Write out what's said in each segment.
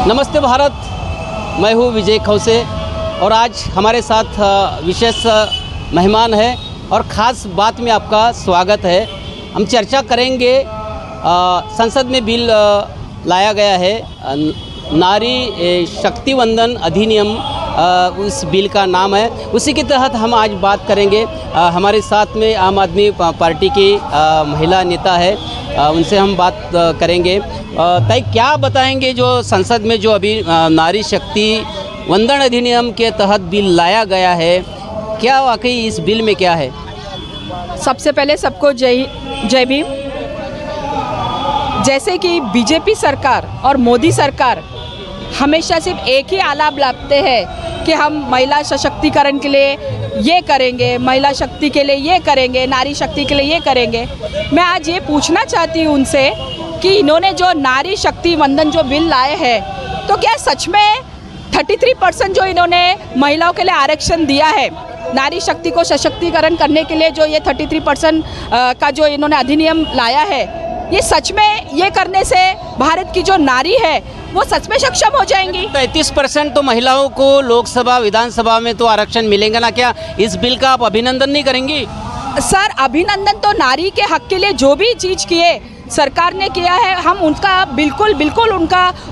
नमस्ते भारत, मैं हूँ विजय खौसे और आज हमारे साथ विशेष मेहमान है और ख़ास बात में आपका स्वागत है। हम चर्चा करेंगे संसद में बिल लाया गया है नारी शक्ति वंदन अधिनियम, उस बिल का नाम है। उसी के तहत हम आज बात करेंगे। हमारे साथ में आम आदमी पार्टी की महिला नेता है, उनसे हम बात करेंगे। तय क्या बताएंगे जो संसद में जो अभी नारी शक्ति वंदन अधिनियम के तहत बिल लाया गया है, क्या वाकई इस बिल में क्या है? सबसे पहले सबको जय भीम। जैसे कि बीजेपी सरकार और मोदी सरकार हमेशा सिर्फ एक ही आलाप लाते हैं कि हम महिला सशक्तिकरण के लिए ये करेंगे, महिला शक्ति के लिए ये करेंगे, नारी शक्ति के लिए ये करेंगे। मैं आज ये पूछना चाहती हूँ उनसे कि इन्होंने जो नारी शक्ति वंदन जो बिल लाए हैं, तो क्या सच में 33% जो इन्होंने महिलाओं के लिए आरक्षण दिया है, नारी शक्ति को सशक्तिकरण करने के लिए जो ये 33% का जो इन्होंने अधिनियम लाया है, ये सच में ये करने से भारत की जो नारी है वो सच में सक्षम हो जाएंगी? 33% तो महिलाओं को लोकसभा विधानसभा में तो आरक्षण मिलेगा ना, क्या इस बिल का आप अभिनंदन नहीं करेंगी? सर, अभिनंदन तो नारी के हक के लिए जो भी चीज़ किए सरकार ने किया है, हम उनका बिल्कुल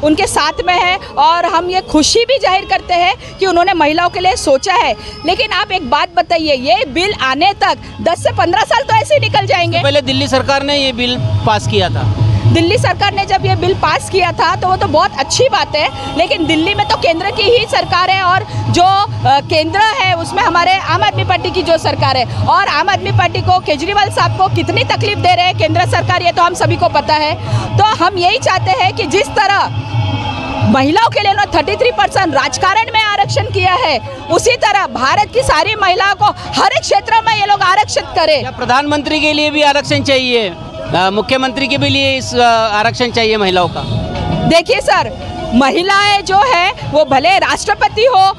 उनके साथ में है और हम ये खुशी भी जाहिर करते हैं कि उन्होंने महिलाओं के लिए सोचा है। लेकिन आप एक बात बताइए, ये बिल आने तक 10 से 15 साल तो ऐसे ही निकल जाएंगे। पहले दिल्ली सरकार ने ये बिल पास किया था। दिल्ली सरकार ने जब ये बिल पास किया था तो वो तो बहुत अच्छी बात है, लेकिन दिल्ली में तो केंद्र की ही सरकार है और जो केंद्र है उसमें हमारे आम आदमी पार्टी की जो सरकार है, और आम आदमी पार्टी को केजरीवाल साहब को कितनी तकलीफ दे रहे हैं केंद्र सरकार, ये तो हम सभी को पता है। तो हम यही चाहते हैं कि जिस तरह महिलाओं के लिए 33% राजकारण में आरक्षण किया है, उसी तरह भारत की सारी महिलाओं को हर एक क्षेत्र में ये लोग आरक्षित करें। प्रधानमंत्री के लिए भी आरक्षण चाहिए, मुख्यमंत्री के भी लिए इस आरक्षण चाहिए महिलाओं का? देखिए सर, महिलाएं जो है वो भले राष्ट्रपति हो,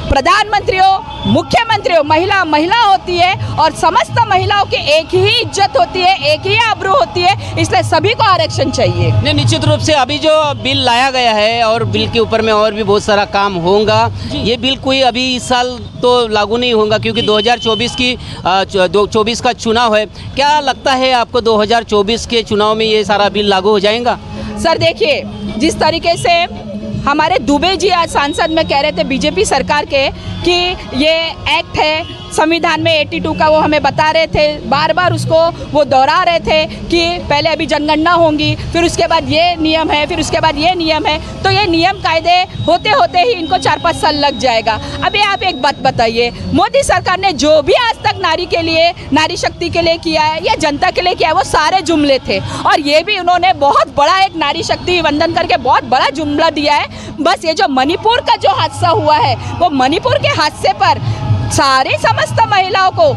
प्रधानमंत्री हो, मुख्यमंत्री हो, महिला होती है और समस्त महिलाओं की एक ही इज्जत होती है, एक ही आबरू होती है, इसलिए सभी को आरक्षण चाहिए। नहीं, निश्चित रूप से अभी जो बिल लाया गया है और बिल के ऊपर में और भी बहुत सारा काम होगा। ये बिल कोई अभी इस साल तो लागू नहीं होगा क्योंकि 2024 का चुनाव है। क्या लगता है आपको 2024 के चुनाव में ये सारा बिल लागू हो जाएगा? सर देखिए, जिस तरीके से हमारे दुबे जी आज सांसद में कह रहे थे बीजेपी सरकार के कि ये एक्ट है संविधान में 82 का, वो हमें बता रहे थे, बार बार उसको वो दोहरा रहे थे कि पहले अभी जनगणना होंगी, फिर उसके बाद ये नियम है, फिर उसके बाद ये नियम है। तो ये नियम कायदे होते होते ही इनको 4-5 साल लग जाएगा। अभी आप एक बात बताइए, मोदी सरकार ने जो भी आज तक नारी के लिए, नारी शक्ति के लिए किया है या जनता के लिए किया है, वो सारे जुमले थे। और ये भी उन्होंने बहुत बड़ा एक नारी शक्ति वंदन करके बहुत बड़ा जुमला दिया है। बस ये जो मणिपुर का जो हादसा हुआ है, वो मणिपुर के हादसे पर सारे समस्त महिलाओं को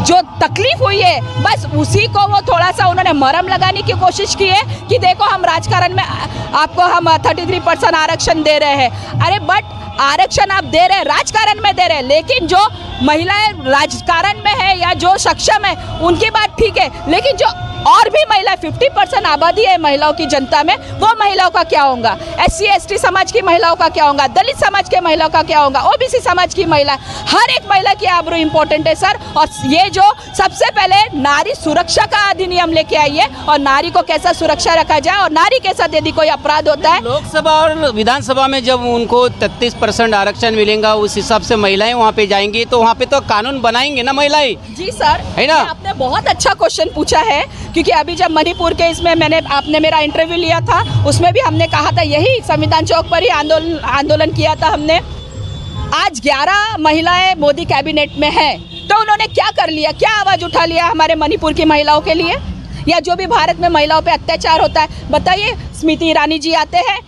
जो तकलीफ हुई है, बस उसी को वो थोड़ा सा उन्होंने मरहम लगाने की कोशिश की है कि देखो हम राजकारण में आपको हम 33% आरक्षण दे रहे हैं। अरे बट आरक्षण आप दे रहे हैं, राजकारण में दे रहे हैं, लेकिन जो महिलाएं राजकारण में है या जो सक्षम है उनकी बात ठीक है, लेकिन जो और भी महिला 50% आबादी है महिलाओं की जनता में, वो महिलाओं का क्या होगा? SC ST समाज की महिलाओं का क्या होगा? दलित समाज के महिलाओं का क्या होगा? OBC समाज की महिला, हर एक महिला की आबरू इम्पोर्टेंट है सर। और ये जो सबसे पहले नारी सुरक्षा का अधिनियम लेके आई है और नारी को कैसा सुरक्षा रखा जाए और नारी के साथ यदि कोई अपराध होता है, लोकसभा और विधानसभा में जब उनको 33% आरक्षण मिलेगा, उस हिसाब से महिलाएं वहाँ पे जाएंगी तो वहाँ पे तो कानून बनाएंगे ना महिलाएं। जी सर, है ना? आपने बहुत अच्छा क्वेश्चन पूछा है, क्योंकि अभी जब मणिपुर के इसमें आपने मेरा इंटरव्यू लिया था, उसमें भी हमने कहा था, यही संविधान चौक पर ही आंदोलन किया था हमने। आज 11 महिलाएं मोदी कैबिनेट में हैं, तो उन्होंने क्या कर लिया, क्या आवाज़ उठा लिया हमारे मणिपुर की महिलाओं के लिए, या जो भी भारत में महिलाओं पे अत्याचार होता है? बताइए, स्मृति ईरानी जी आते हैं,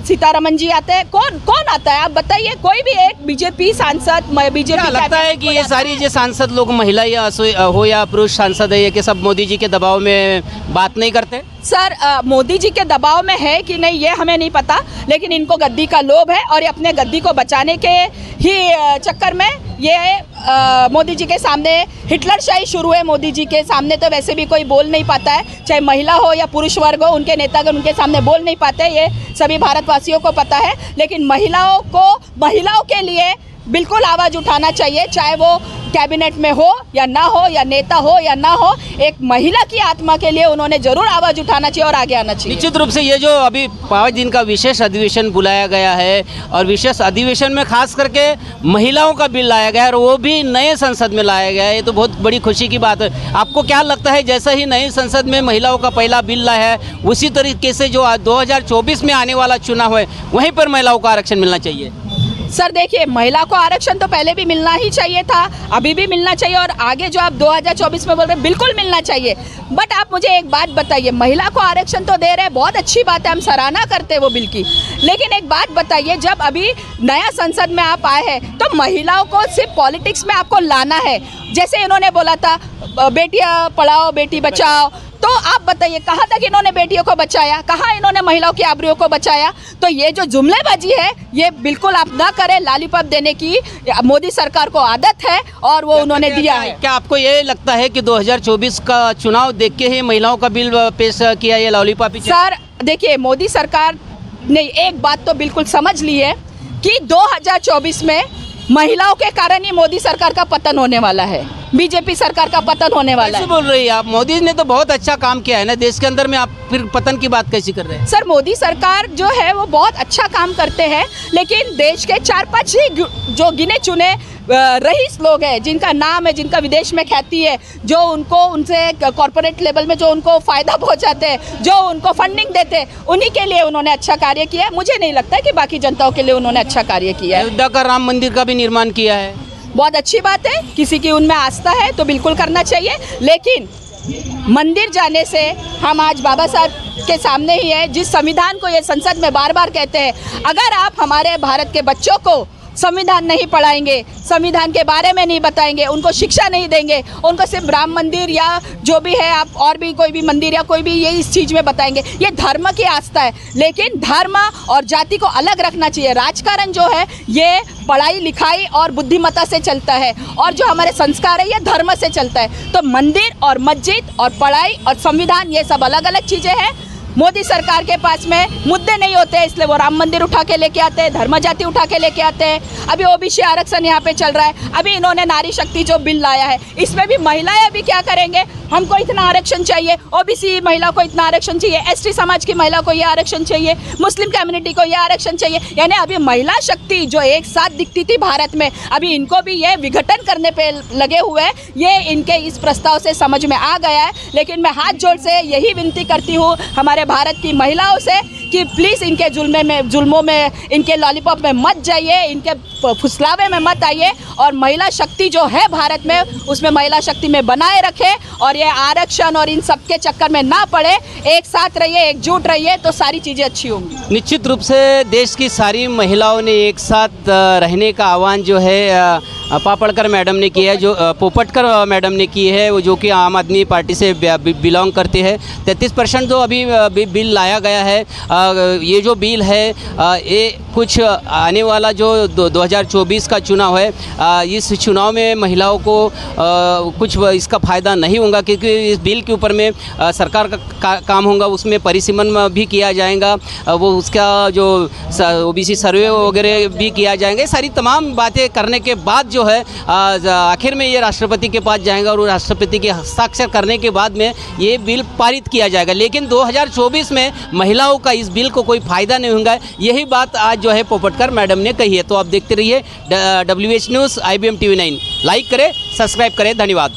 सीतारमन जी आते हैं, कौन आता है? आप बताइए, कोई भी एक बीजेपी सांसद, बीजेपी लगता है कि ये सारी जो सांसद लोग महिला या हो या पुरुष सांसद है, ये कि सब मोदी जी के दबाव में बात नहीं करते? सर, मोदी जी के दबाव में है कि नहीं ये हमें नहीं पता, लेकिन इनको गद्दी का लोभ है और ये अपने गद्दी को बचाने के ही चक्कर में ये मोदी जी के सामने हिटलरशाही शुरू है। मोदी जी के सामने तो वैसे भी कोई बोल नहीं पाता है, चाहे महिला हो या पुरुष वर्ग हो, उनके नेतागण उनके सामने बोल नहीं पाते, ये सभी भारतवासियों को पता है। लेकिन महिलाओं के लिए बिल्कुल आवाज़ उठाना चाहिए, चाहे वो कैबिनेट में हो या ना हो, या नेता हो या ना हो, एक महिला की आत्मा के लिए उन्होंने जरूर आवाज़ उठाना चाहिए और आगे आना चाहिए। निश्चित रूप से ये जो अभी 5 दिन का विशेष अधिवेशन बुलाया गया है और विशेष अधिवेशन में खास करके महिलाओं का बिल लाया गया है और वो भी नए संसद में लाया गया है, ये तो बहुत बड़ी खुशी की बात है। आपको क्या लगता है, जैसा ही नई संसद में महिलाओं का पहला बिल लाया है, उसी तरीके से जो 2024 में आने वाला चुनाव है वहीं पर महिलाओं को आरक्षण मिलना चाहिए? सर देखिए, महिला को आरक्षण तो पहले भी मिलना ही चाहिए था, अभी भी मिलना चाहिए और आगे जो आप 2024 में बोल रहे हैं बिल्कुल मिलना चाहिए। बट आप मुझे एक बात बताइए, महिला को आरक्षण तो दे रहे हैं, बहुत अच्छी बात है, हम सराहना करते हैं वो बिल की, लेकिन एक बात बताइए, जब अभी नया संसद में आप आए हैं तो महिलाओं को सिर्फ पॉलिटिक्स में आपको लाना है। जैसे इन्होंने बोला था बेटियां पढ़ाओ बेटी बचाओ, तो आप बताइए कहाँ तक इन्होंने बेटियों को बचाया, कहाँ इन्होंने महिलाओं की आबरूओं को बचाया? तो ये जो जुमलेबाजी है ये बिल्कुल आप ना करें। लॉलीपॉप देने की मोदी सरकार को आदत है और वो उन्होंने दिया है। क्या आपको ये लगता है कि 2024 का चुनाव देख के ही महिलाओं का बिल पेश किया, ये लॉलीपॉप? सर देखिए, मोदी सरकार ने एक बात तो बिल्कुल समझ ली है कि 2024 में महिलाओं के कारण ही मोदी सरकार का पतन होने वाला है, बीजेपी सरकार का पतन होने वाला है। कैसे बोल रही है आप? मोदी ने तो बहुत अच्छा काम किया है ना देश के अंदर में, आप फिर पतन की बात कैसी कर रहे हैं? सर मोदी सरकार जो है वो बहुत अच्छा काम करते हैं, लेकिन देश के 4-5 ही जो गिने चुने रईस लोग हैं, जिनका नाम है, जिनका विदेश में ख्याति है, जो उनको उनसे कॉर्पोरेट लेवल में जो उनको फ़ायदा पहुंचाते हैं, जो उनको फंडिंग देते हैं, उन्हीं के लिए उन्होंने अच्छा कार्य किया है। मुझे नहीं लगता कि बाकी जनताओं के लिए उन्होंने अच्छा कार्य किया है। अयोध्या का राम मंदिर का भी निर्माण किया है, बहुत अच्छी बात है, किसी की उनमें आस्था है तो बिल्कुल करना चाहिए, लेकिन मंदिर जाने से हम आज बाबा साहब के सामने ही है, जिस संविधान को ये संसद में बार बार कहते हैं, अगर आप हमारे भारत के बच्चों को संविधान नहीं पढ़ाएंगे, संविधान के बारे में नहीं बताएंगे, उनको शिक्षा नहीं देंगे, उनको सिर्फ राम मंदिर या जो भी है आप और भी कोई भी मंदिर या कोई भी ये इस चीज़ में बताएंगे, ये धर्म की आस्था है, लेकिन धर्म और जाति को अलग रखना चाहिए। राजकारण जो है ये पढ़ाई लिखाई और बुद्धिमत्ता से चलता है और जो हमारे संस्कार है ये धर्म से चलता है। तो मंदिर और मस्जिद और पढ़ाई और संविधान ये सब अलग अलग चीज़ें हैं। मोदी सरकार के पास में मुद्दे नहीं होते हैं, इसलिए वो राम मंदिर उठा के लेके आते हैं, धर्म जाति उठा के लेके आते हैं। अभी ओबीसी आरक्षण यहाँ पे चल रहा है, अभी इन्होंने नारी शक्ति जो बिल लाया है, इसमें भी महिलाएं अभी क्या करेंगे, हमको इतना आरक्षण चाहिए, ओबीसी महिला को इतना आरक्षण चाहिए, एसटी समाज की महिला को ये आरक्षण चाहिए, मुस्लिम कम्युनिटी को ये आरक्षण चाहिए। यानी अभी महिला शक्ति जो एक साथ दिखती थी भारत में, अभी इनको भी ये विघटन करने पे लगे हुए हैं। ये इनके इस प्रस्ताव से समझ में आ गया है, लेकिन मैं हाथ जोड़ से यही विनती करती हूँ हमारे भारत की महिलाओं से कि प्लीज़ इनके जुल्मों में, इनके लॉलीपॉप में मत जाइए, इनके फुसलावे में मत आइए और महिला शक्ति जो है भारत में, उसमें महिला शक्ति में बनाए रखें और ये आरक्षण और इन सब के चक्कर में ना पड़े। एक साथ रहिए, एकजुट रहिए, तो सारी चीज़ें अच्छी होंगी। निश्चित रूप से देश की सारी महिलाओं ने एक साथ रहने का आह्वान जो है पापड़कर मैडम ने किया है, जो पोपटकर मैडम ने की है, वो जो कि आम आदमी पार्टी से बिलोंग करते हैं। 33% जो अभी बिल लाया गया है, ये जो बिल है ये कुछ आने वाला जो 2024 का चुनाव है, इस चुनाव में महिलाओं को कुछ इसका फ़ायदा नहीं होगा, क्योंकि इस बिल के ऊपर में सरकार का काम होगा, उसमें परिसीमन भी किया जाएगा, वो उसका जो ओबीसी सर्वे वगैरह भी किया जाएगा। सारी तमाम बातें करने के बाद जो है आखिर में ये राष्ट्रपति के पास जाएगा और राष्ट्रपति के हस्ताक्षर करने के बाद में ये बिल पारित किया जाएगा। लेकिन 2024 में महिलाओं का इस बिल को कोई फ़ायदा नहीं होगा, यही बात आज जो है पोपटकर मैडम ने कही है। तो आप देखते रहिए WH news, IBM TV 9। Like करें, सब्सक्राइब करें, धन्यवाद।